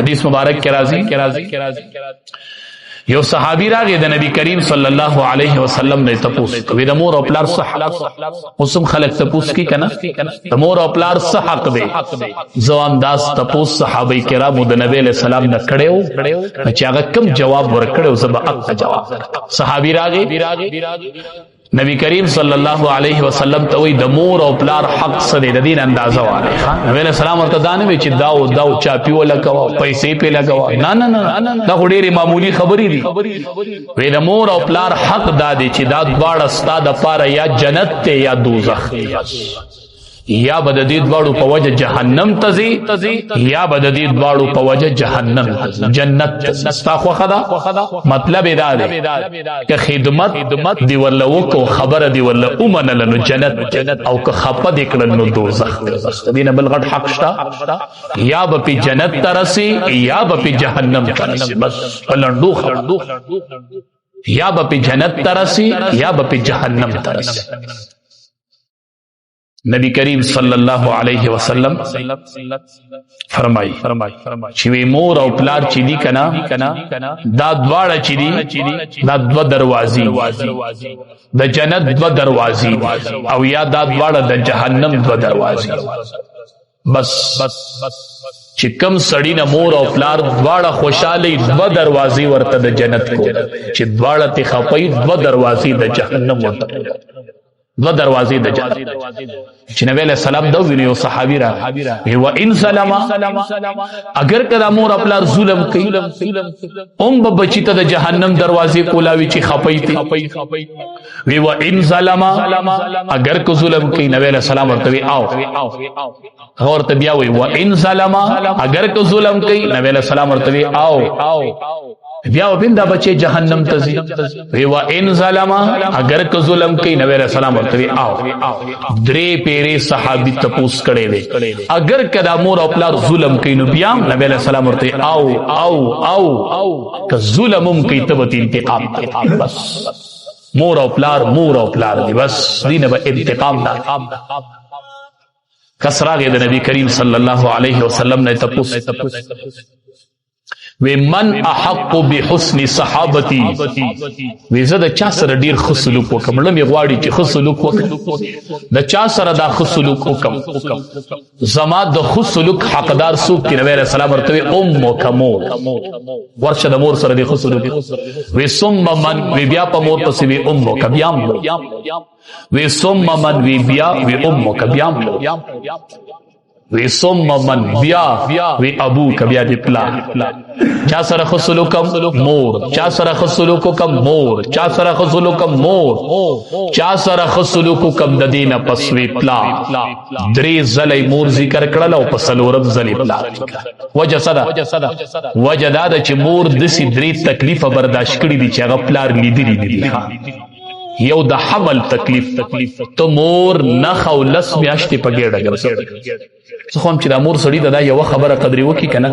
حدیث مبارک کې راځي یو صحابي راغی د نبی کریم صلی الله علیه وسلم نه تپوس کوي د مور او پلار صح اوسم خلک تپوس کی کنه د مور او پلار صح حق دی ځوان داس تپوس صحابه کرامو د نبی له سلام نه کړو چې هغه کوم جواب ورکړو زما حق جواب صحابي راغی نبی کریم صلی الله علیه وسلم ته وی د مور او پلار حق سره د دین اندازه واره نبی علیہ السلام ورته دانه وی چې داو چاپی ولا کوا پیسې په لګوا نه دا ډېری معمولی خبرې دي وی د مور او پلار حق دادی چې دا دواړه ستاده پاره یا جنت ته یا دوزخ یا بد دې دواړو په وجه جهنم تزي یا بد دې دواړو په وجه جهنم جنت ستا خو خدا مطلب دا دی که خدمت دی ورله وکړو خبره دی ورله ومنله نو جنت او که خپه دې کړل نو دوزخ دینه بل غټ حق شته یا به په جنت ترسي یا به په جهنم ترسي بس پلندو یا به په جنت ترسي یا به په جهنم ترسي نبی کریم صلی الله علیه وسلم فرمائی چې وی مور او پلار چې دی کنا دا دواړه چې دی دا دو دروازې د جنت دو دروازې او یا دا دواړه د جهنم دو دروازې بس چې کم سړی نه مور او پلار دواړه خوشاله دو دروازې ورته د جنت کو چې دواړه ته خپي دو دروازې د جهنم ورته دو دروازې د جنت چې نبی علیہ السلام دا ویلو صحابي را و ان سلام اگر کدا مور خپل ظلم کوي اوم بچی ته د جهنم دروازې کولاوي چې خپي وی و ان سلام اگر کو ظلم کوي نبی علیہ السلام ورته او اور ته بیا وی و ان سلام اگر کو ظلم کوي نبی علیہ السلام ورته او بیا وبندا بچي جهنم تزي وی و ان ظلم اگر کو ظلم کوي نبی علیہ السلام ورته او درې پیری صحابي تپوس کړي دي اگر کدا مور او پلار ظلم کوي نو بیا نبی علیہ السلام ورته او که ظلمم کوي تبت انتقام بس مور او پلار دی بس دینه به انتقام دا کسراغه د نبی کریم صلی الله علیه وسلم نه تپوس وی من احق بحسن صحابتی وی زه د چا سره ډیر ښه سلوک وکم لمې غواړي چې ښه سلوک وکم د چا سره دا ښه سلوک وکم زما د ښه سلوک حقدار څوک دی نبی علیہ السلام ورته امک مور ورشه د مور سره د ښه سلوک وی ثم من وی بیا په مور پسې وی امک بیا وی ثم من وی بیا وی امک بیا وی ثم من بیا وی ابو کبیا دی پلا چا سره خسلوکم مور چا سره خسلوکم مور چا سره خسلوکم مور چا سره خسلوکم د دینه پس وی پلا درې زلې مور ذکر کړل او پس لورب زلې پلا وجه صدا وجه دا چې مور د سي درې تکلیف برداشت کړې دي چې هغه پلار لیدلی دي یو د حمل تکلیف تو مور نخ او لس میاشتې په ګېډه ګرځي خو هم چې د مور سړي دا یو خبره قدرې وکړي کنه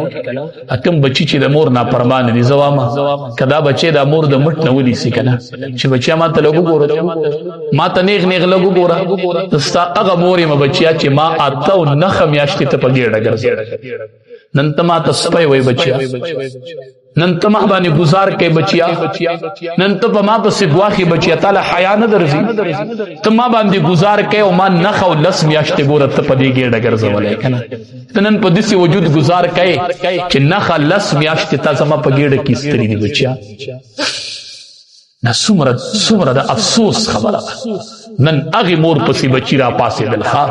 اکم بچی چې د مور نافرمان دي زوامه کدا بچي د مور د مټ نه ونیسي کنه چې بچیا ما ته لګو ګوره ما ته نیغ لګو ګوره تستا هغه مور ما بچیا چې ما اته او نخ میاشتې ته په ګېډه ګرځي نن ته ما ته سپي وای بچیا نن ته ما باندې گزار کوي بچیا نن ته په ما پسې ګواخي بچیا تعالی حیا نه درځي ته ما باندې گزار کوي او ما نخ او لس میاشتې ګوره ته په دې ګېډه ګرځولای کنه ته نن په دې وجود گزار کوي چې نخ لس میاشتې ته زما په ګېډه کې ستړي دي بچیا نه څومره د افسوس خبره نن هغه مور پسې بچی را پاسې دلخوا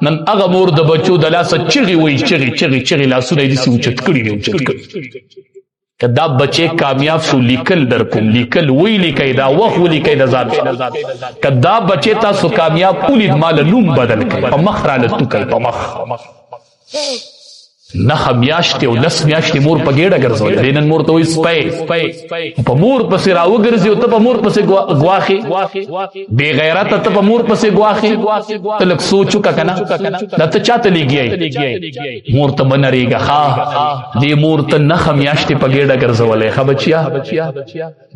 نن هغه مور د بچو د لاسه چغي وای چغي لاسونه دې اوچت کړي کدا بچے کامیاب شو لیکل در کوم لیکل وی لیکي دا وخت وی لیکي د ځان کدا بچے تاسو کامیاب ولید مال نوم بدل کړي په مخ را لته کوي په مخ نه میاشتې او لس میاشتې مور په ګېډه ګرځول نن مور ته وایي سپی په مور پسې راوګرځي او ته په مور پسې ګواخې بې غیرته ته په مور پسې ګواخې ته لږ سوچ وکړه که نه دا ته چاته لګیایي مور ته به نرېږه ښه دې مور ته نښه میاشتې په ګېډه ګرځولی ښه بچیا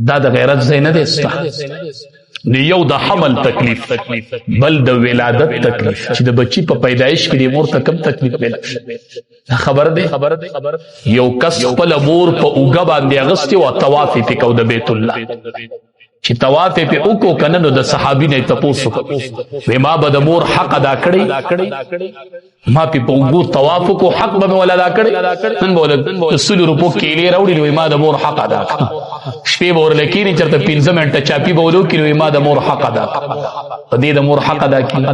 دا د غیرت ځای نه دی ستا یو د حمل تکلیف بل د ولادت تکلیف چې د بچی په پیدایش کې د مور ته کم تکلیف ملي خبر دی یو کس خپل مور په اوږه باندې اغستې وه طواف یې پې کو د بیت الله چې طواف یې پې وکړو که نه نو د صحابي نه یې تپوس وکړو وی ما به د مور حق ادا کړی ما پې په اوږو طواف وکړو حق به مې ول ادا کړی نن به ول 100 روپو کیلې راوړي نو ما د مور حق ادا کړ شپې به ورله کښېني چېرته 15 منټه چاپي به ول وکړي نو ما د مور حق ادا کړ په دې د مور حق ادا کړي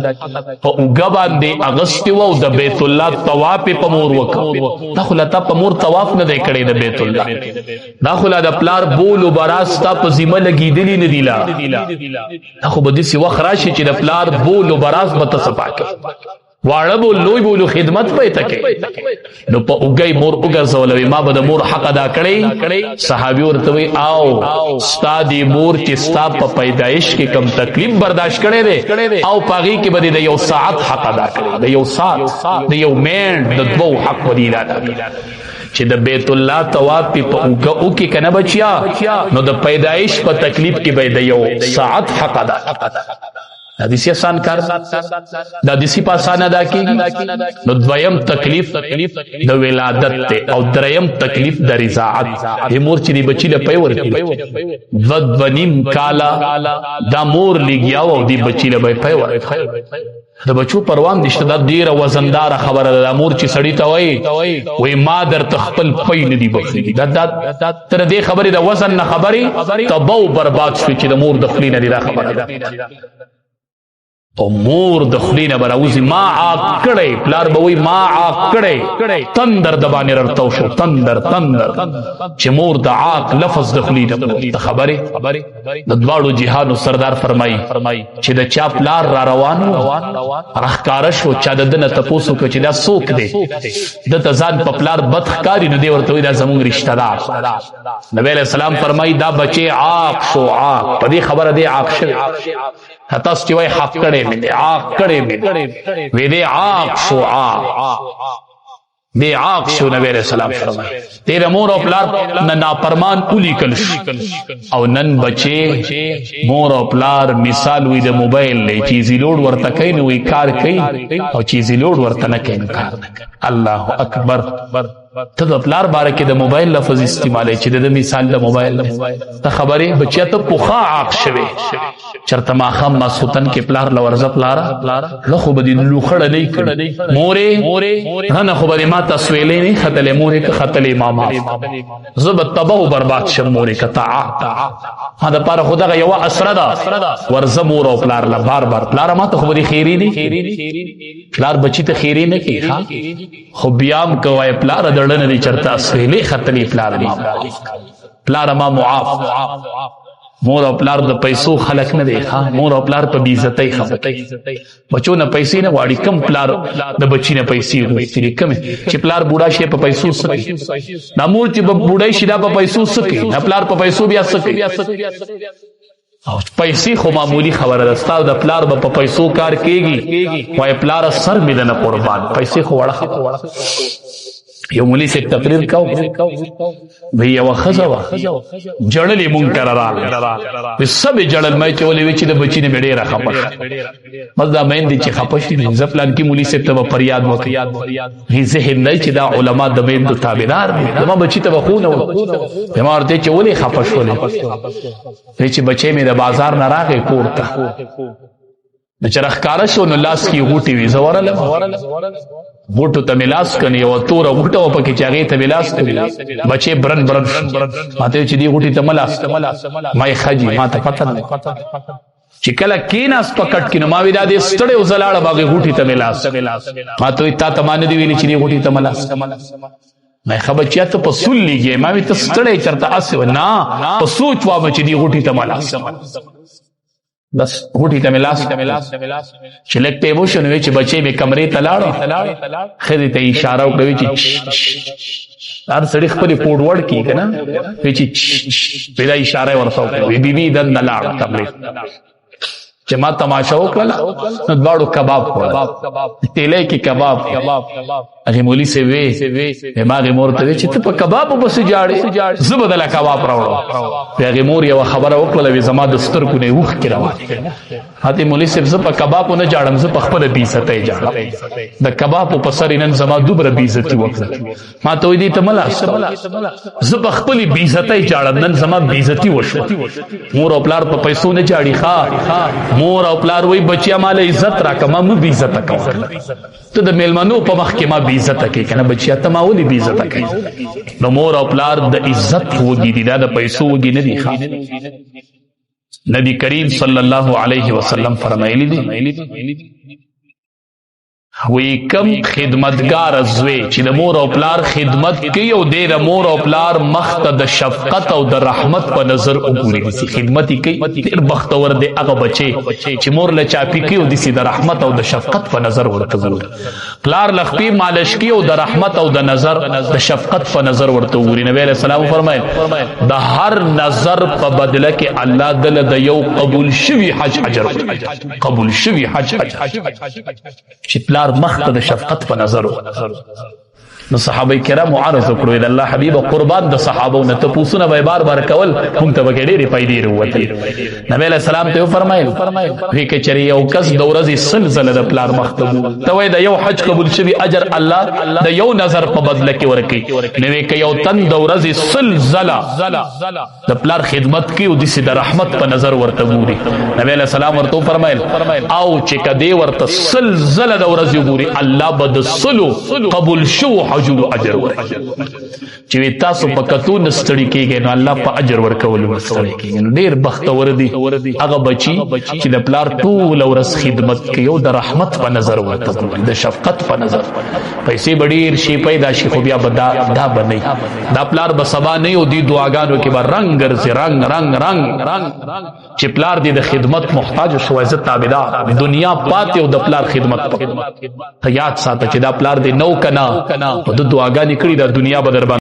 په اوږه باندې اغستې وه او د بیت الله طواف یې په مور وکړ دا خو لا تا په مور طواف نه دی کړی د بیت الله دا خو لا د پلار بول و براز تا په ذمه لګېدلي نه دي لا دا خو به داسې وخت راشي چې د پلار بول و براز به ته صفا کوي واړه بول لوی بولو خدمت به یې ته کوي نو په اوږه مور وګرځولوي ما به د مور حق ادا کړی صحابي ورته وایي او ستا دې مور چې ستا په پیدایش کې کم تکلیف برداشت کړی دی او په هغې کې به دې د یو ساعت حق ادا کړی د یو ساعت د یو منټ د 2 حق به دې ادا کړي چې د بیت الله طواف په اوږه وکړي که نه بچیا نو د پیدایش په تکلیف کې به د یو ساعت حق ادا دا دسی آسان کار دا دسی په آسان ادا کېږي نو دویم تکلیف د ولادت ته او دریم تکلیف د رضاعت مور چې دی بچي له پی ورکړي 2.5 کاله دا مور لګیا و او دی بچي له به پی ورکړي د بچو پروام نشته دا ډیره وزنداره خبره ده مور چې سړي ته وایي ما درته خپل پی نه دي بخښلي دا تر دې خبرې د وزن نه خبرې تبه او برباد شوې چې د مور د خولې نه دي دا خبره ده او مور د خولې نه به راوځي ما عاق کړی پلار به وایي ما عاق کړی تندر د باندې ررتو شو تندر چې مور د عاق لفظ د خولې نه د خبرې د دواړو جهانو سردار فرمایي چې د چا پلار را روان راښکاره شو چا د ده نه تپوس وکړه چې دا څوک دی ده ته ځان په پلار بد ښکاري نو دی ورته وایي دا زموږ رشته دار نبی علیه السلام فرمایي دا بچی عاق شو عاق په دې خبره دی عاق شوی تاسو چې وایي حق کړی مې دی عاق کړی مې وی دی عاق شو دی عاق شو نبی علیہ السلام فرمائے تیرے مور او پلار نه نافرمان اولیکل او نن بچے مور او پلار مثال وی د موبایل له چیزی لوډ ورته کوي نو وی کار کوي او چیزی لوډ ورته نه کوي کار الله اکبر ته د پلار باره کې د موبایل لفظ استعمالوي چې د مثال د موبایل ته خبرې بچیا ته پوخا عاق شوی چرته ماښام ماسخوتن کې پلار له ورځه پلاره له خو به دې لوخړه نه کړي مورې نه خو به دې ما ته سویلې نه ختلې مورې که ختلې ماما زه به تبه و برباد شم مورې که ته دا پاره خو دغه یوه اسره ده ورځه مور او پلار له بار پلاره ما ته خو به دې خیري دي پلار بچي ته خیري نه کوي خو بیا هم که وایي پلاره دړه نه دي چرته سویلې ختلې پلاره ما معاف مور او پلار د پیسو خلق نه دی مور او پلار په بې عزتۍ خبرې بچو نه پیسې نه غواړي کم پلار د بچي نه پیسې غوښتلي کمې چې پلار بوډا شي په پیسو څه کوي دا مور چې بوډۍ شي دا په پیسو څه کوي دا پلار په پیسو بیا څه کوي او پیسې خو معمولی خبره ده ستا د پلار به په پیسو کار کېږي وایي پلاره سر مې د نه قربان پیسې خو وړه خبره یو مولي صاحب تقریر کو وی یوه ښځه وه جړلې مونږ ته راغله وی سبې جړل ما چې ولې وی چې د بچي نه مې ډېره خفه شوه بس دا میندې چې خفه شي نو زه پلانکي مولي صاحب ته به فریاد وکړي هي ذهن دی چې دا علما د میندو تابعدار دي زما بچي ته به خو نه وي ما ورته چې ولې خفه شولې وی چې بچی مې د بازار نه راغی کور ته نو چې راښکاره شو نو لاس کې غوټې وي زه ورغلم غوټو ته مې لاس کړ یوه توره غوټه وه پکې چې هغې ته مې لاس کړي بچې برن ما ته چې دې غوټې ته مه لاس ما یې ښه جي ما ته پته نه چې کله کېناست په کټ کې نو ما وې دا دې ستړی و زه لاړم هغې غوټې ته مې لاس ما ته وایي تا ته ما نه دي ویلي چې دې غوټې ته مه لاس ما یې ښه بچیا ته په سول لګې ما وې ته ستړی چېرته هسې وه نه په سوچ وامه چې دې غوټې ته مه لاس بس غوټې ته مې لاس چې لږ ټیم وشو نو چې بچی مې کمرې ته لاړو ښځې ته اشاره وکړه چې هر سړي خپلې پوډ وړ کړي که نه وی چې دا اشاره یې ورته وکړه وی بیبي دننه لاړه کمرې چې ما تماشا وکړه نو دواړو کباب خوړل تیلې کې کباب هغه مولوي سي وی ما هغه مور ته وی چې ته په کباب بس جاړې زه بدله کباب راوړم هغه مور یو خبره وکړه وی زما د سترګو نه وښ کې روان هته مولوي سي زه په کباب نه جاړم زه په خپل بیزته جاړم د کباب په سر نن زما دوبره بیزتی وکړه ما ته وی دي ته ملا زه په خپل بیزته جاړم نن زما بیزتی وشو مور او پلار په پیسو نه جاړي ښا مور او پلار وی بچیا مال عزت راکه ما مو بیزت کوم ته د میلمنو په مخ کې ما بیزت کوي کنه بچیا ته ما ولي بیزت کوي نو مور او پلار د عزت وګی دي د پیسو وګی نه دي ښا نبی کریم صلی الله علیه وسلم فرمایلی دي وی کم خدمتگار زوی چې د مور او پلار خدمت کوي او د مور او پلار مخ ته د شفقت او د رحمت په نظر وګوري دي خدمت کوي ډیر بختور دی هغه بچي چې مور له چاپی کوي او د رحمت او د شفقت په نظر ورته وګوري پلار لخپی مالش کوي او د رحمت او د نظر د شفقت په نظر ورته وګوري نبی علیہ السلام فرمایل د هر نظر په بدله کې الله دل د یو قبول شوی حج اجر قبول شوی حج چې پلار مخ ته د شفقت په نظر نو صحابه کرام عرض وکړو د الله حبیب قربان د صحابو نه ته پوښتنه به بار بار کول هم ته به ډېرې پیدا وروته نبی علیہ السلام ته فرمایل وی کې چری یو کس د ورځې سلسله د پلار مخ ته ته وای د یو حج قبول شوی اجر الله د یو نظر په بدله کې ورکړي نو کې یو تن د ورځې سلسله د پلار خدمت کوي او د رحمت په نظر ورته ګوري نبی علیہ السلام ورته فرمایل او چې کدی ورته سلسله د ورځې ګوري الله بد سلو قبول شو اجر چې تاسو په کتو نستړي کېږئ نو الله په اجر ورکول ورستړي کېږي نو ډېر بختور دي هغه بچي چې د پلار ټول ورځ خدمت کوي او د رحمت په نظر ورته ګوري د شفقت په نظر پیسې به ډېر شي پیدا شي خو بیا به دا به نه دا پلار به سبا نه او دي دعاګانو کې به رنګ ګرځي رنګ چې پلار دې د خدمت محتاج شو عزت تابعدار دنیا پاتې او د پلار خدمت ته یاد ساته چې دا پلار دې نو کنا د دعاګانې کړي د دنیا بدر